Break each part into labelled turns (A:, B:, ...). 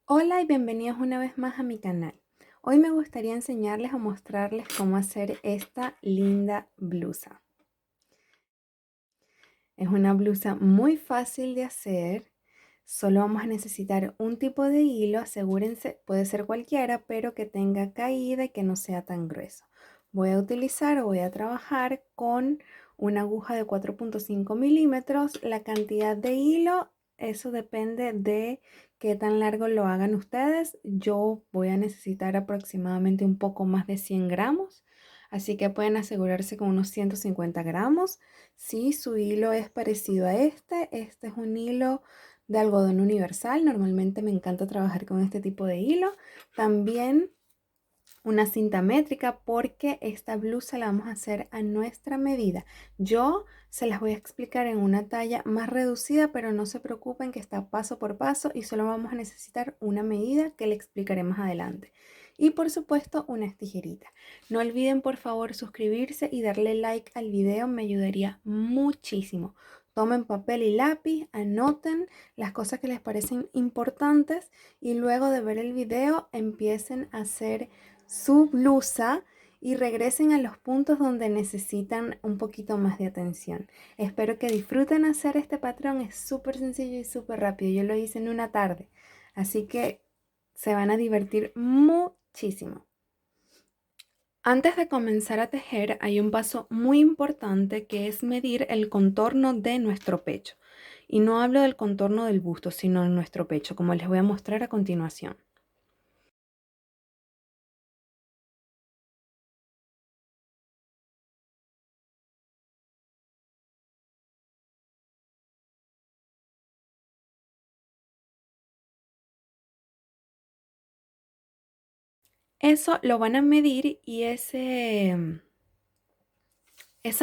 A: Hola y bienvenidos una vez más a mi canal. Hoy me gustaría enseñarles o mostrarles cómo hacer esta linda blusa. Es una blusa muy fácil de hacer. Solo vamos a necesitar un tipo de hilo, asegúrense, puede ser cualquiera, pero que tenga caída y que no sea tan grueso. Voy a trabajar con una aguja de 4.5 milímetros. La cantidad de hilo, eso depende de qué tan largo lo hagan ustedes. Yo voy a necesitar aproximadamente un poco más de 100 gramos, así que pueden asegurarse con unos 150 gramos. Si su hilo es parecido a este es un hilo de algodón universal. Normalmente me encanta trabajar con este tipo de hilo. También una cinta métrica porque esta blusa la vamos a hacer a nuestra medida. Yo se las voy a explicar en una talla más reducida, pero no se preocupen que está paso por paso y solo vamos a necesitar una medida que le explicaré más adelante. Y por supuesto unas tijeritas. No olviden por favor suscribirse y darle like al video, me ayudaría muchísimo. Tomen papel y lápiz, anoten las cosas que les parecen importantes y luego de ver el video empiecen a hacer su blusa y regresen a los puntos donde necesitan un poquito más de atención. Espero que disfruten hacer este patrón, es súper sencillo y súper rápido. Yo lo hice en una tarde, así que se van a divertir muchísimo. Antes de comenzar a tejer hay un paso muy importante que es medir el contorno de nuestro pecho. Y no hablo del contorno del busto, sino de nuestro pecho, como les voy a mostrar a continuación. Eso lo van a medir y esa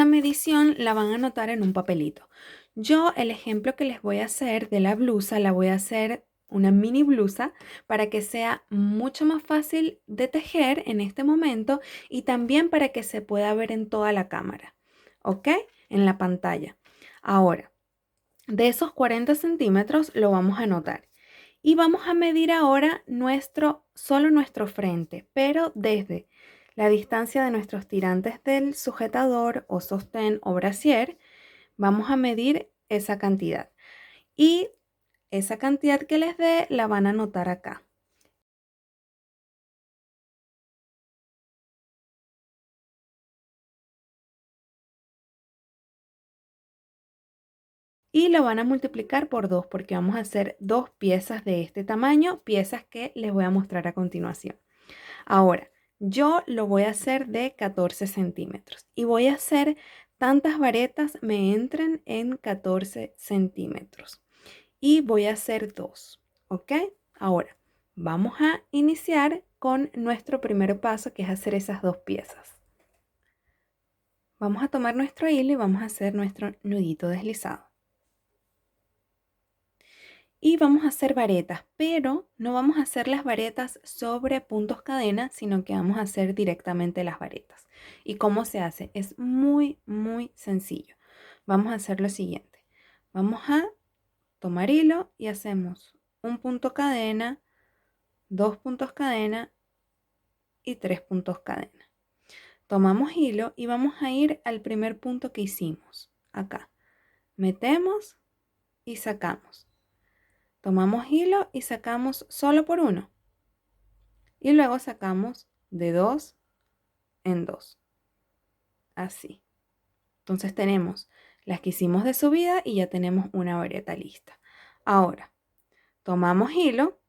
A: medición la van a anotar en un papelito. Yo el ejemplo que les voy a hacer de la blusa, la voy a hacer una mini blusa para que sea mucho más fácil de tejer en este momento y también para que se pueda ver en toda la cámara, ¿ok? En la pantalla. Ahora, de esos 40 centímetros lo vamos a anotar. Y vamos a medir ahora solo nuestro frente, pero desde la distancia de nuestros tirantes del sujetador o sostén o brasier, vamos a medir esa cantidad. Y esa cantidad que les dé la van a anotar acá. Y lo van a multiplicar por 2 porque vamos a hacer dos piezas de este tamaño, piezas que les voy a mostrar a continuación. Ahora, yo lo voy a hacer de 14 centímetros y voy a hacer tantas varetas me entren en 14 centímetros. Y voy a hacer dos, ¿ok? Ahora, vamos a iniciar con nuestro primer paso, que es hacer esas dos piezas. Vamos a tomar nuestro hilo y vamos a hacer nuestro nudito deslizado. Y vamos a hacer varetas, pero no vamos a hacer las varetas sobre puntos cadena, sino que vamos a hacer directamente las varetas. ¿Y cómo se hace? Es muy sencillo. Vamos a hacer lo siguiente. Vamos a tomar hilo y hacemos un punto cadena, dos puntos cadena y tres puntos cadena. Tomamos hilo y vamos a ir al primer punto que hicimos. Acá. Metemos y sacamos. Tomamos hilo y sacamos solo por uno. Y luego sacamos de 2 en 2. Así. Entonces tenemos las que hicimos de subida y ya tenemos una vareta lista. Ahora, tomamos hilo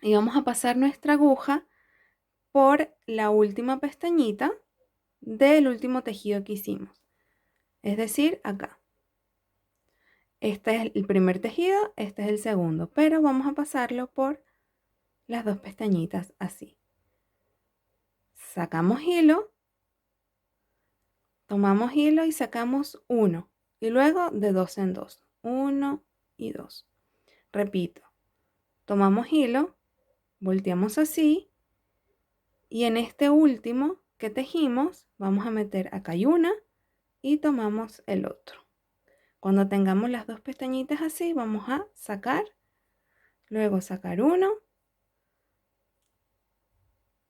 A: y vamos a pasar nuestra aguja por la última pestañita del último tejido que hicimos. Es decir, acá. Este es el primer tejido, este es el segundo, pero vamos a pasarlo por las dos pestañitas así. Sacamos hilo, tomamos hilo y sacamos uno y luego de 2 en 2, 1 y 2. Repito, tomamos hilo, volteamos así y en este último que tejimos vamos a meter acá hay una y tomamos el otro. Cuando tengamos las dos pestañitas así vamos a sacar, luego sacar uno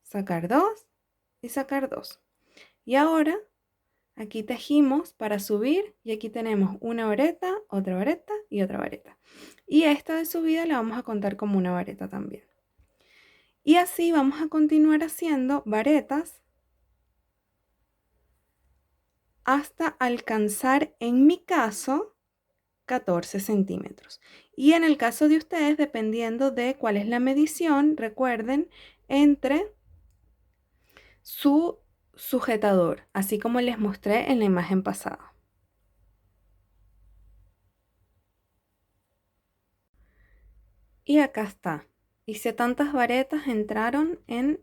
A: sacar 2 y sacar 2. Y ahora aquí tejimos para subir y aquí tenemos una vareta y otra vareta. Y esta de subida la vamos a contar como una vareta también. Y así vamos a continuar haciendo varetas hasta alcanzar, en mi caso, 14 centímetros. Y en el caso de ustedes, dependiendo de cuál es la medición, recuerden, entre su sujetador, así como les mostré en la imagen pasada. Y acá está. Hice tantas varetas, entraron en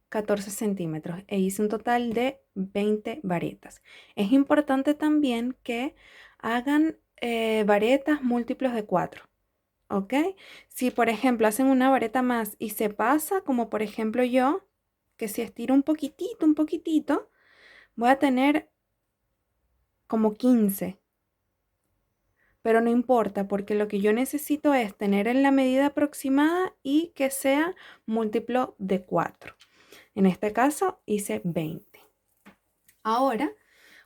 A: 14 centímetros e hice un total de 20 varetas. Es importante también que hagan varetas múltiplos de 4. ¿Ok? Si por ejemplo hacen una vareta más y se pasa, como por ejemplo yo, que si estiro un poquitito, voy a tener como 15. Pero no importa, porque lo que yo necesito es tener en la medida aproximada y que sea múltiplo de 4. En este caso hice 20. Ahora,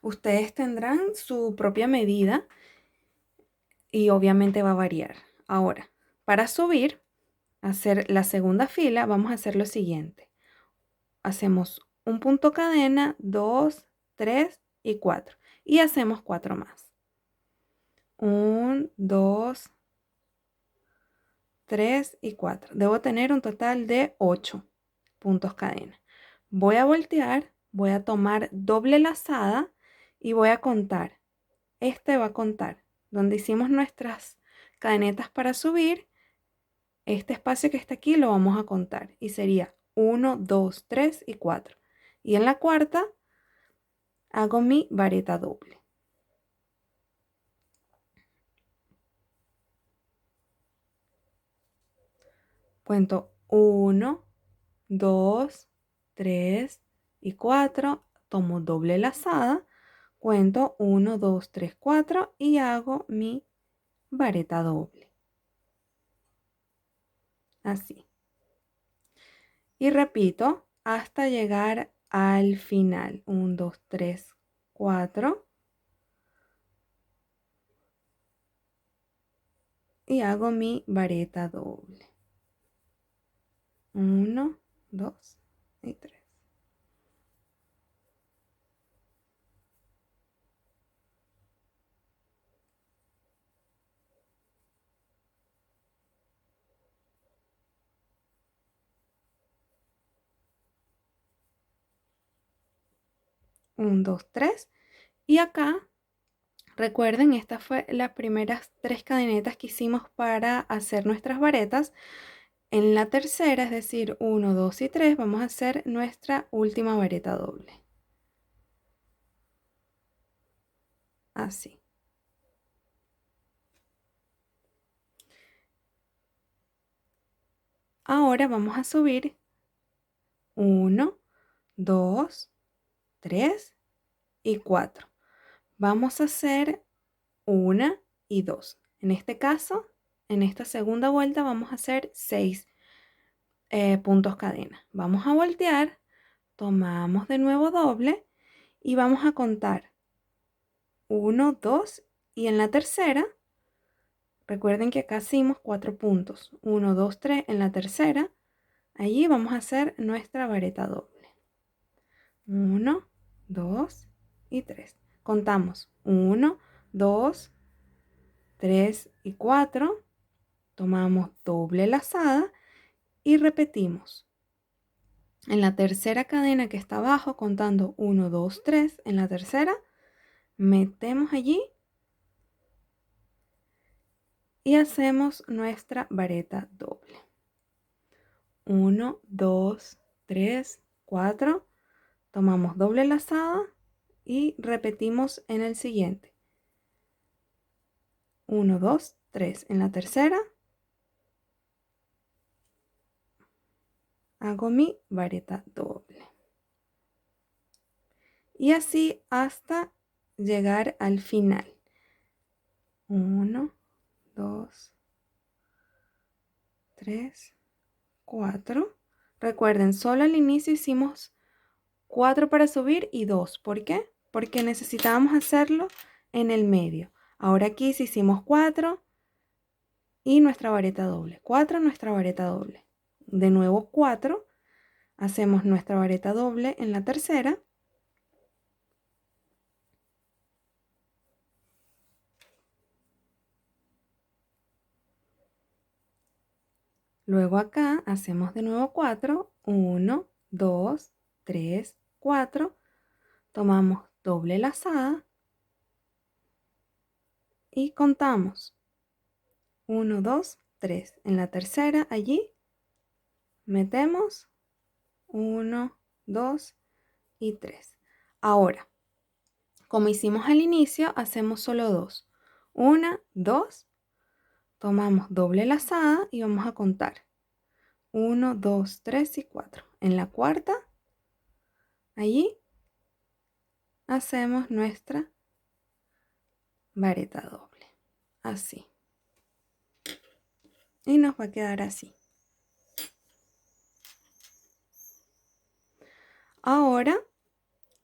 A: ustedes tendrán su propia medida y obviamente va a variar. Ahora, para subir, hacer la segunda fila, vamos a hacer lo siguiente. Hacemos un punto cadena, 2, 3 y 4. Y hacemos 4 más. 1, 2, 3 y 4. Debo tener un total de 8 puntos cadena. Voy a voltear, voy a tomar doble lazada y voy a contar. Este va a contar. Donde hicimos nuestras cadenetas para subir, este espacio que está aquí lo vamos a contar. Y sería 1, 2, 3 y 4. Y en la cuarta hago mi vareta doble. Cuento 1, 2, 3 y 4. Tomo doble lazada. Cuento 1, 2, 3, 4 y hago mi vareta doble. Así. Y repito hasta llegar al final. 1, 2, 3, 4. Y hago mi vareta doble. 1, 2 y 3. 1, 2, 3. Y acá, recuerden, esta fue las primeras 3 cadenetas que hicimos para hacer nuestras varetas. En la tercera, es decir, 1, 2 y 3, vamos a hacer nuestra última vareta doble. Así. Ahora vamos a subir 1, 2, 3 y 4. Vamos a hacer 1 y 2. En este caso, en esta segunda vuelta vamos a hacer 6 puntos cadena. Vamos a voltear, tomamos de nuevo doble y vamos a contar 1, 2 y en la tercera, recuerden que acá hicimos 4 puntos. 1, 2, 3 en la tercera. Allí vamos a hacer nuestra vareta doble. 1, 2 y 3. Contamos 1, 2, 3 y 4. Tomamos doble lazada y repetimos. En la tercera cadena que está abajo, contando 1, 2, 3, en la tercera, metemos allí y hacemos nuestra vareta doble. 1, 2, 3, 4. Tomamos doble lazada y repetimos en el siguiente. 1, 2, 3. En la tercera hago mi vareta doble. Y así hasta llegar al final. 1, 2, 3, 4. Recuerden, solo al inicio hicimos 4 para subir y 2. ¿Por qué? Porque necesitábamos hacerlo en el medio. Ahora aquí sí hicimos 4 y nuestra vareta doble. 4, nuestra vareta doble. De nuevo 4. Hacemos nuestra vareta doble en la tercera. Luego acá hacemos de nuevo 4. 1, 2, 3, 4. Tomamos doble lazada y contamos. 1, 2, 3. En la tercera allí metemos 1, 2 y 3. Ahora, como hicimos al inicio, hacemos solo 2. 1, 2. Tomamos doble lazada y vamos a contar. 1, 2, 3 y 4. En la cuarta, allí hacemos nuestra vareta doble. Así. Y nos va a quedar así. Ahora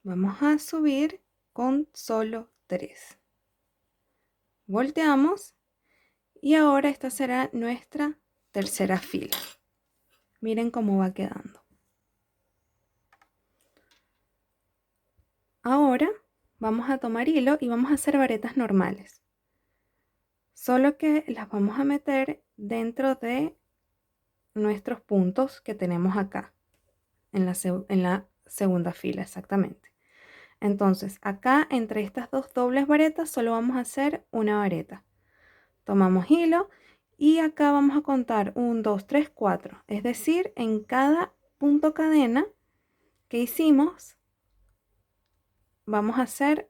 A: vamos a subir con solo 3. Volteamos y ahora esta será nuestra tercera fila. Miren cómo va quedando. Ahora vamos a tomar hilo y vamos a hacer varetas normales. Solo que las vamos a meter dentro de nuestros puntos que tenemos acá. En la segunda fila, exactamente. Entonces, acá entre estas dos dobles varetas solo vamos a hacer una vareta. Tomamos hilo y acá vamos a contar 1, 2, 3, 4. Es decir, en cada punto cadena que hicimos, vamos a hacer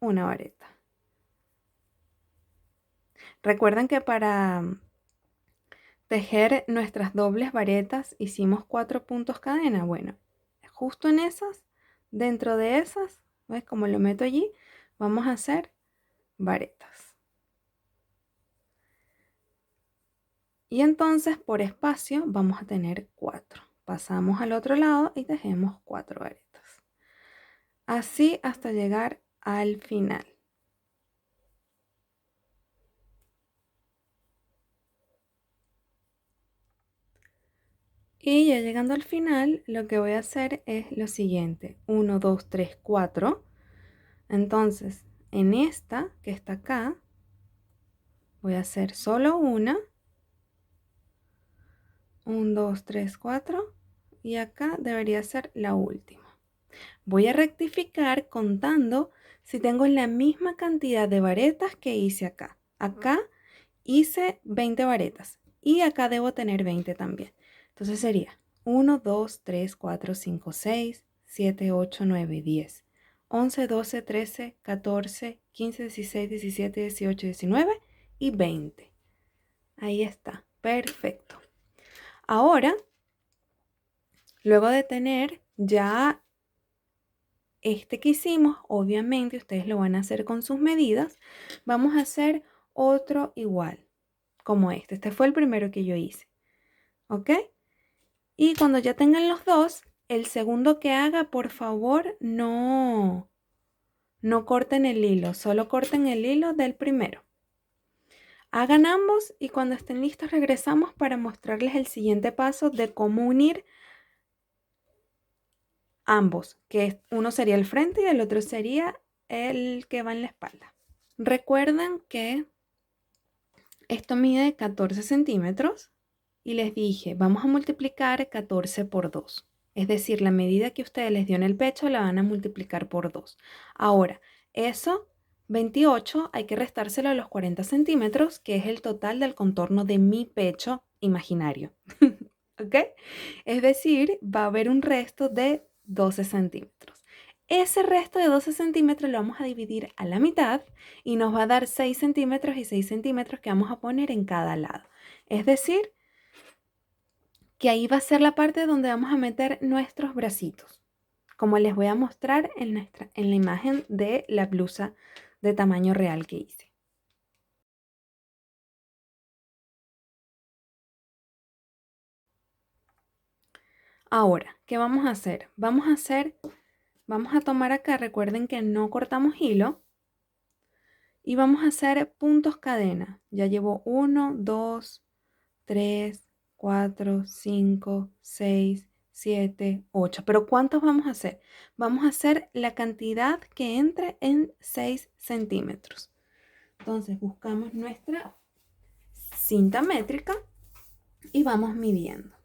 A: una vareta. Recuerden que para tejer nuestras dobles varetas hicimos 4 puntos cadena. Bueno, justo en esas, dentro de esas, ¿ves cómo lo meto allí? Vamos a hacer varetas. Y entonces por espacio vamos a tener 4. Pasamos al otro lado y tejemos 4 varetas. Así hasta llegar al final. Y ya llegando al final, lo que voy a hacer es lo siguiente. 1, 2, 3, 4. Entonces, en esta que está acá, voy a hacer solo una. 1, 2, 3, 4. Y acá debería ser la última. Voy a rectificar contando si tengo la misma cantidad de varetas que hice acá. Acá hice 20 varetas y acá debo tener 20 también. Entonces sería 1, 2, 3, 4, 5, 6, 7, 8, 9, 10, 11, 12, 13, 14, 15, 16, 17, 18, 19 y 20. Ahí está, perfecto. Ahora, luego de tener ya este que hicimos, obviamente ustedes lo van a hacer con sus medidas, vamos a hacer otro igual, como este. Este fue el primero que yo hice, ¿ok? Y cuando ya tengan los dos, el segundo que haga, por favor, no corten el hilo, solo corten el hilo del primero. Hagan ambos y cuando estén listos regresamos para mostrarles el siguiente paso de cómo unir ambos, que uno sería el frente y el otro sería el que va en la espalda. Recuerden que esto mide 14 centímetros y les dije, vamos a multiplicar 14 por 2. Es decir, la medida que ustedes les dio en el pecho la van a multiplicar por 2. Ahora, eso, 28, hay que restárselo a los 40 centímetros, que es el total del contorno de mi pecho imaginario. ¿Ok? Es decir, va a haber un resto de 12 centímetros. Ese resto de 12 centímetros lo vamos a dividir a la mitad y nos va a dar 6 centímetros y 6 centímetros que vamos a poner en cada lado. Es decir, que ahí va a ser la parte donde vamos a meter nuestros bracitos, como les voy a mostrar en la imagen de la blusa de tamaño real que hice. Ahora, ¿qué vamos a hacer? Vamos a tomar acá, recuerden que no cortamos hilo y vamos a hacer puntos cadena. Ya llevo 1, 2, 3, 4, 5, 6, 7, 8. ¿Pero cuántos vamos a hacer? Vamos a hacer la cantidad que entre en 6 centímetros. Entonces buscamos nuestra cinta métrica y vamos midiendo.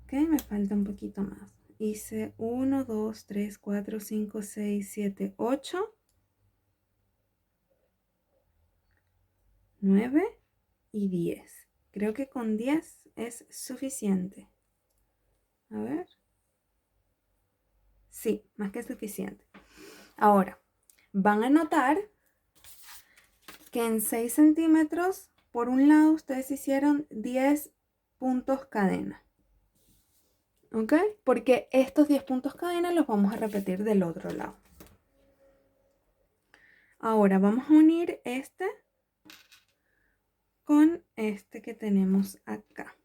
A: Ok, me falta un poquito más. Hice 1, 2, 3, 4, 5, 6, 7, 8, 9 y 10. Creo que con 10 es suficiente. A ver. Sí, más que suficiente. Ahora, van a notar que en 6 centímetros, por un lado, ustedes hicieron 10 puntos cadena. ¿Ok? Porque estos 10 puntos cadena los vamos a repetir del otro lado. Ahora vamos a unir este con este que tenemos acá.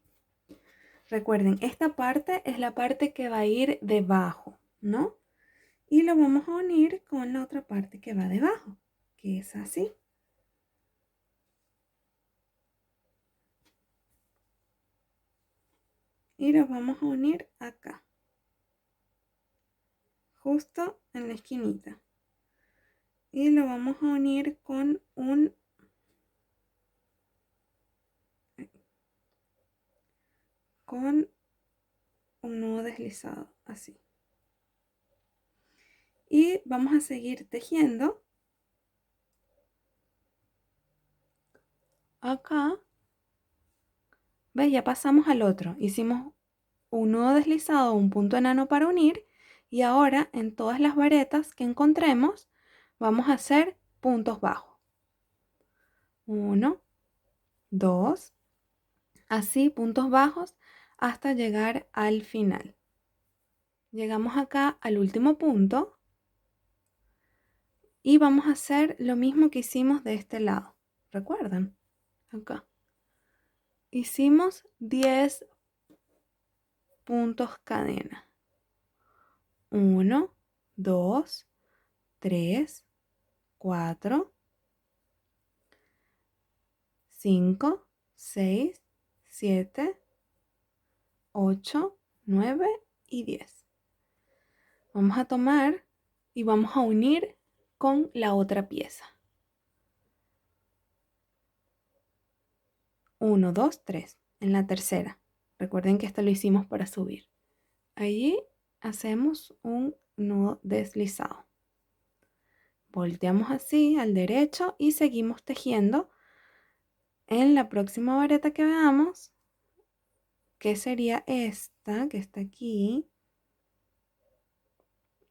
A: Recuerden, esta parte es la parte que va a ir debajo, ¿no? Y lo vamos a unir con la otra parte que va debajo, que es así. Y los vamos a unir acá, justo en la esquinita. Y lo vamos a unir con un nudo deslizado, así. Y vamos a seguir tejiendo acá. ¿Ves? Ya pasamos al otro. Hicimos un nudo deslizado, un punto enano para unir. Y ahora en todas las varetas que encontremos, vamos a hacer puntos bajos. 1, 2, así puntos bajos hasta llegar al final. Llegamos acá al último punto y vamos a hacer lo mismo que hicimos de este lado. ¿Recuerdan? Acá. Hicimos 10 puntos cadena. 1, 2, 3, 4, 5, 6, 7, 8, 9 y 10. Vamos a tomar y vamos a unir con la otra pieza. 1, 2, 3. En la tercera. Recuerden que esto lo hicimos para subir. Allí hacemos un nudo deslizado. Volteamos así al derecho y seguimos tejiendo en la próxima vareta que veamos, que sería esta que está aquí,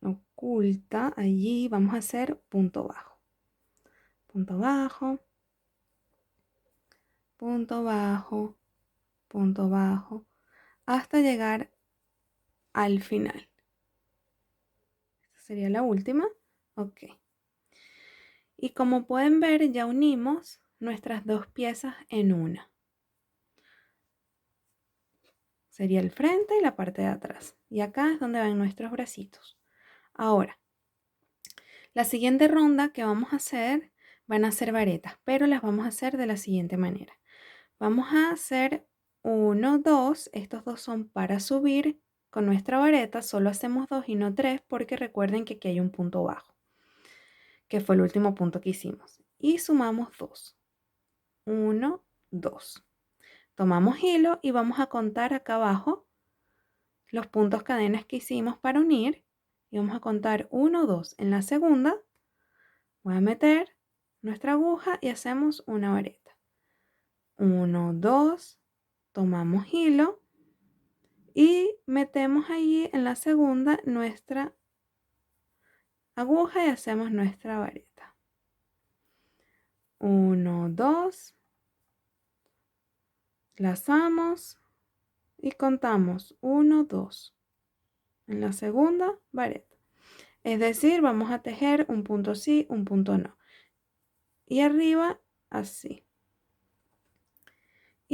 A: oculta. Allí vamos a hacer punto bajo, punto bajo, punto bajo, punto bajo, hasta llegar al final. Esta sería la última. Ok. Y como pueden ver, ya unimos nuestras dos piezas en una. Sería el frente y la parte de atrás. Y acá es donde van nuestros bracitos. Ahora, la siguiente ronda que vamos a hacer van a ser varetas, pero las vamos a hacer de la siguiente manera. Vamos a hacer 1, 2. Estos dos son para subir con nuestra vareta. Solo hacemos 2 y no 3 porque recuerden que aquí hay un punto bajo, que fue el último punto que hicimos. Y sumamos 2. 1, 2. Tomamos hilo y vamos a contar acá abajo los puntos cadenas que hicimos para unir. Y vamos a contar 1, 2. En la segunda voy a meter nuestra aguja y hacemos una vareta. 1, 2. Tomamos hilo y metemos allí en la segunda nuestra aguja y hacemos nuestra vareta. 1, 2. Lazamos y contamos 1, 2 en la segunda vareta. Es decir, vamos a tejer un punto sí, un punto no. Y arriba así.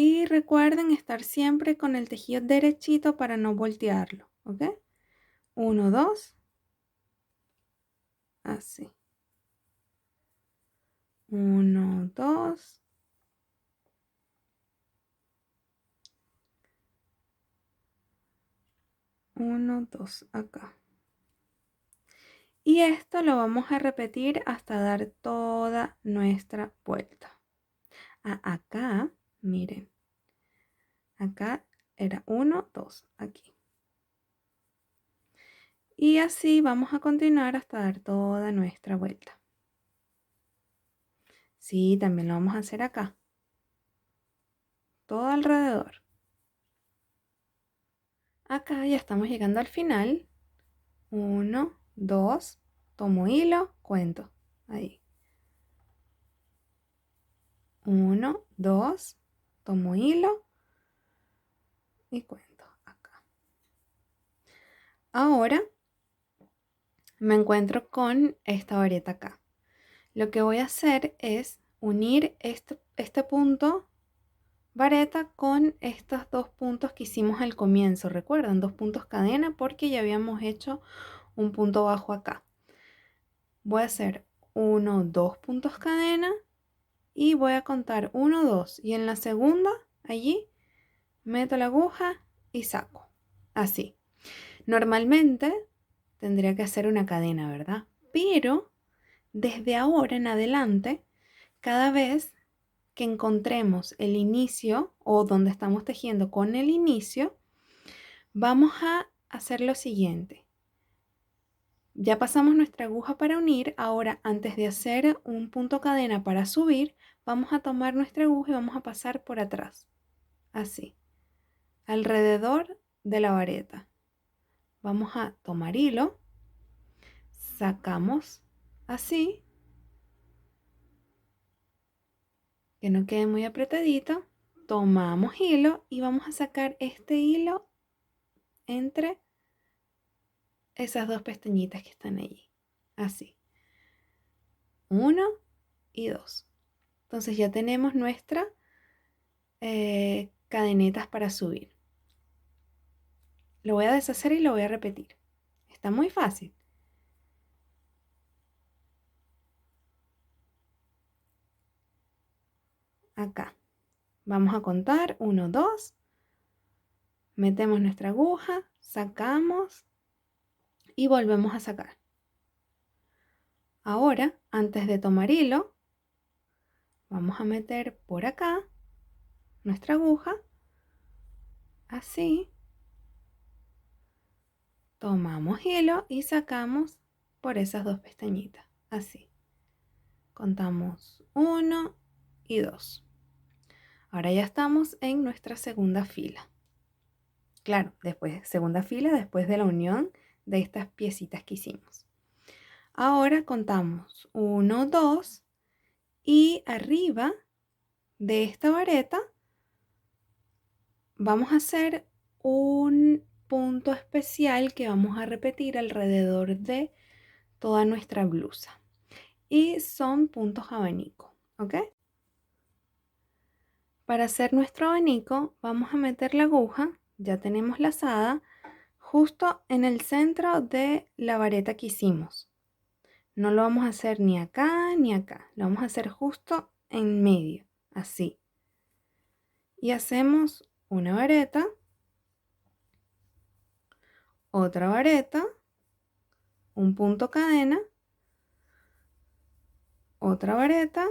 A: Y recuerden estar siempre con el tejido derechito para no voltearlo, ¿ok? 1, 2, así. 1, 2. 1, 2, acá. Y esto lo vamos a repetir hasta dar toda nuestra vuelta. Acá, miren. Acá era 1, 2, aquí. Y así vamos a continuar hasta dar toda nuestra vuelta. Sí, también lo vamos a hacer acá. Todo alrededor. Acá ya estamos llegando al final. 1, 2, tomo hilo, cuento. Ahí. 1, 2, tomo hilo y cuento acá. Ahora me encuentro con esta vareta acá. Lo que voy a hacer es unir este punto vareta con estos dos puntos que hicimos al comienzo. ¿Recuerdan? Dos puntos cadena porque ya habíamos hecho un punto bajo acá. Voy a hacer 1, 2 puntos cadena y voy a contar 1, 2 y en la segunda allí meto la aguja y saco. Así. Normalmente tendría que hacer una cadena, ¿verdad? Pero desde ahora en adelante, cada vez que encontremos el inicio o donde estamos tejiendo con el inicio, vamos a hacer lo siguiente. Ya pasamos nuestra aguja para unir. Ahora, antes de hacer un punto cadena para subir, vamos a tomar nuestra aguja y vamos a pasar por atrás. Así. Alrededor de la vareta. Vamos a tomar hilo. Sacamos así. Que no quede muy apretadito. Tomamos hilo y vamos a sacar este hilo entre esas dos pestañitas que están allí. Así. 1 y 2. Entonces ya tenemos nuestras cadenetas para subir. Lo voy a deshacer y lo voy a repetir. Está muy fácil. Acá. Vamos a contar 1, 2. Metemos nuestra aguja, sacamos y volvemos a sacar. Ahora, antes de tomar hilo, vamos a meter por acá nuestra aguja, así. Tomamos hilo y sacamos por esas dos pestañitas, así. Contamos 1 y 2. Ahora ya estamos en nuestra segunda fila. Claro, después, segunda fila después de la unión de estas piecitas que hicimos. Ahora contamos 1, 2 y arriba de esta vareta vamos a hacer un punto especial que vamos a repetir alrededor de toda nuestra blusa. Y son puntos abanico, ¿ok? Para hacer nuestro abanico vamos a meter la aguja, ya tenemos lazada, justo en el centro de la vareta que hicimos. No lo vamos a hacer ni acá ni acá, lo vamos a hacer justo en medio, así. Y hacemos una vareta, otra vareta, un punto cadena, otra vareta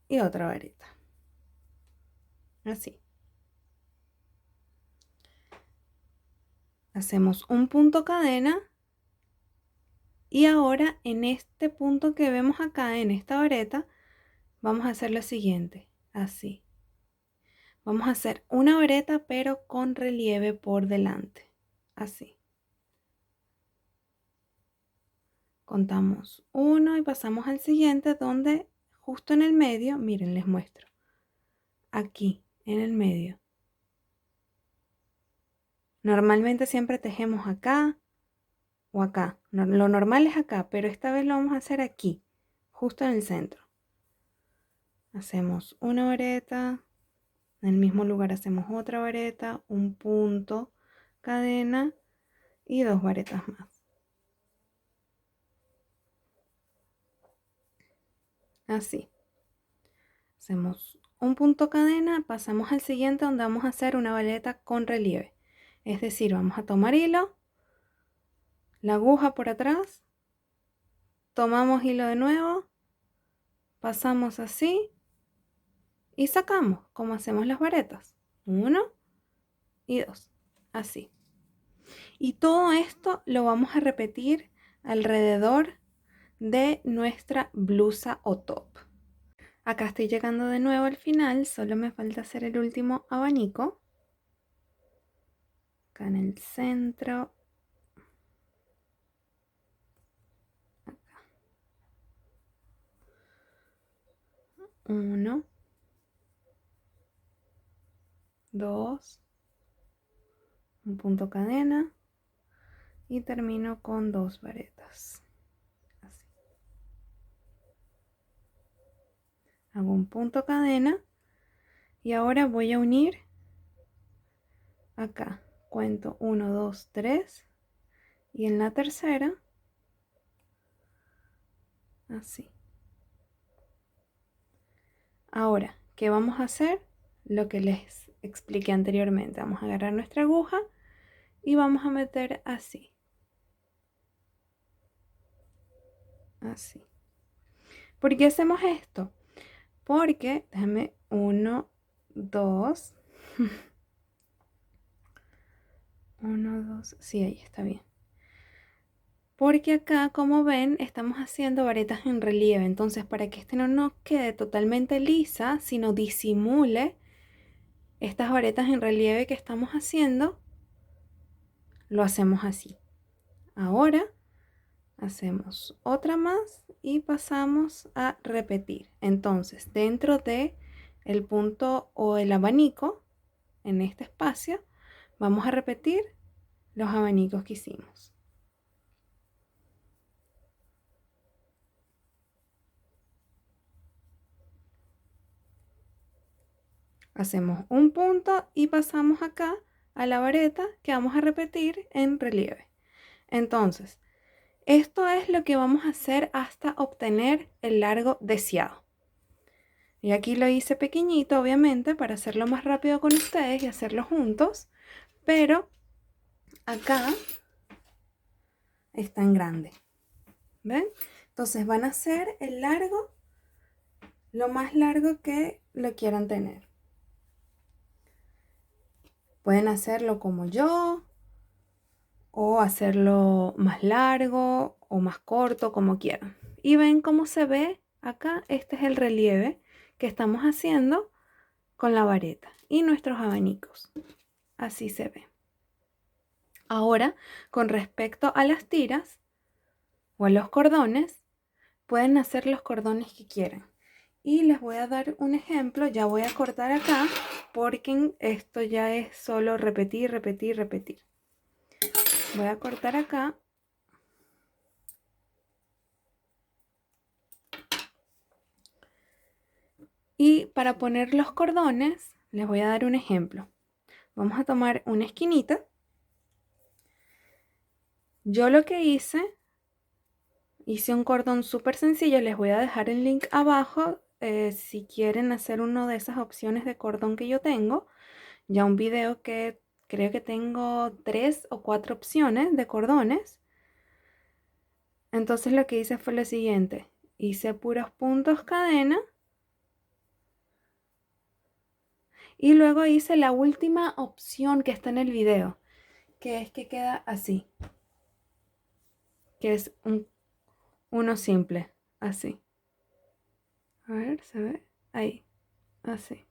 A: y otra vareta. Así. Hacemos un punto cadena y ahora en este punto que vemos acá, en esta vareta, vamos a hacer lo siguiente, así. Vamos a hacer una vareta pero con relieve por delante, así. Contamos 1 y pasamos al siguiente donde justo en el medio, miren, les muestro. Aquí, en el medio. Normalmente siempre tejemos acá o acá. Lo normal es acá, pero esta vez lo vamos a hacer aquí, justo en el centro. Hacemos una vareta, En el mismo lugar hacemos otra vareta, un punto, cadena y 2 varetas más. Así. Hacemos un punto cadena, pasamos al siguiente donde vamos a hacer una vareta con relieve. Es decir, vamos a tomar hilo, la aguja por atrás, tomamos hilo de nuevo, pasamos así y sacamos, como hacemos las varetas. 1 y 2, así. Y todo esto lo vamos a repetir alrededor de nuestra blusa o top. Acá estoy llegando de nuevo al final, solo me falta hacer el último abanico. Acá en el centro. Acá. 1, 2, un punto cadena y termino con 2 varetas. Así. Hago un punto cadena y ahora voy a unir acá. Cuento 1, 2, 3 y en la tercera así. Ahora, ¿qué vamos a hacer? Lo que les expliqué anteriormente. Vamos a agarrar nuestra aguja y vamos a meter así. Así. ¿Por qué hacemos esto? Porque, déjame, 1, 2. 1, 2, sí, ahí está bien. Porque acá, como ven, estamos haciendo varetas en relieve. Entonces, para que este no nos quede totalmente lisa, sino disimule estas varetas en relieve que estamos haciendo, lo hacemos así. Ahora hacemos otra más y pasamos a repetir. Entonces, dentro de el punto o el abanico, en este espacio, vamos a repetir los abanicos que hicimos. Hacemos un punto y pasamos acá a la vareta que vamos a repetir en relieve. Entonces, esto es lo que vamos a hacer hasta obtener el largo deseado. Y aquí lo hice pequeñito, obviamente, para hacerlo más rápido con ustedes y hacerlo juntos, pero acá está en grande. ¿Ven? Entonces van a hacer el largo, lo más largo que lo quieran tener. Pueden hacerlo como yo, o hacerlo más largo o más corto, como quieran. Y ven cómo se ve acá. Este es el relieve que estamos haciendo con la vareta y nuestros abanicos. Así se ve. Ahora, con respecto a las tiras o a los cordones, pueden hacer los cordones que quieran. Y les voy a dar un ejemplo. Ya voy a cortar acá porque esto ya es solo repetir, repetir, repetir. Voy a cortar acá. Y para poner los cordones, les voy a dar un ejemplo. Vamos a tomar una esquinita. Yo lo que hice un cordón súper sencillo. Les voy a dejar el link abajo si quieren hacer una de esas opciones de cordón que yo tengo. Ya un video que creo que tengo 3 o 4 opciones de cordones. Entonces lo que hice fue lo siguiente. Hice puros puntos cadena. Y luego hice la última opción que está en el video, que es que queda así. Que es uno simple, así. A ver, ¿se ve? Ahí, así.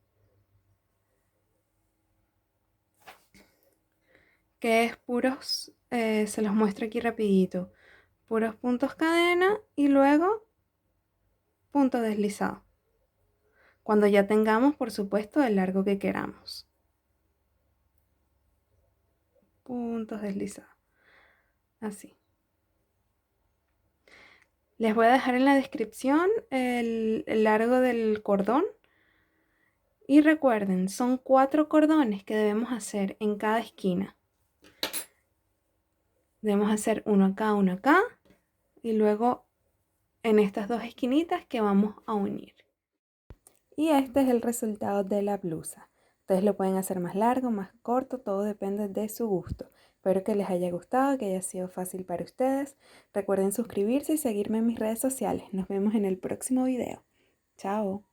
A: Que es puros, se los muestro aquí rapidito. Puros puntos cadena y luego punto deslizado. Cuando ya tengamos, por supuesto, el largo que queramos. Puntos deslizados. Así. Les voy a dejar en la descripción el largo del cordón. Y recuerden, son 4 cordones que debemos hacer en cada esquina. Debemos hacer uno acá y luego en estas 2 esquinitas que vamos a unir. Y este es el resultado de la blusa. Ustedes lo pueden hacer más largo, más corto, todo depende de su gusto. Espero que les haya gustado, que haya sido fácil para ustedes. Recuerden suscribirse y seguirme en mis redes sociales. Nos vemos en el próximo video. Chao.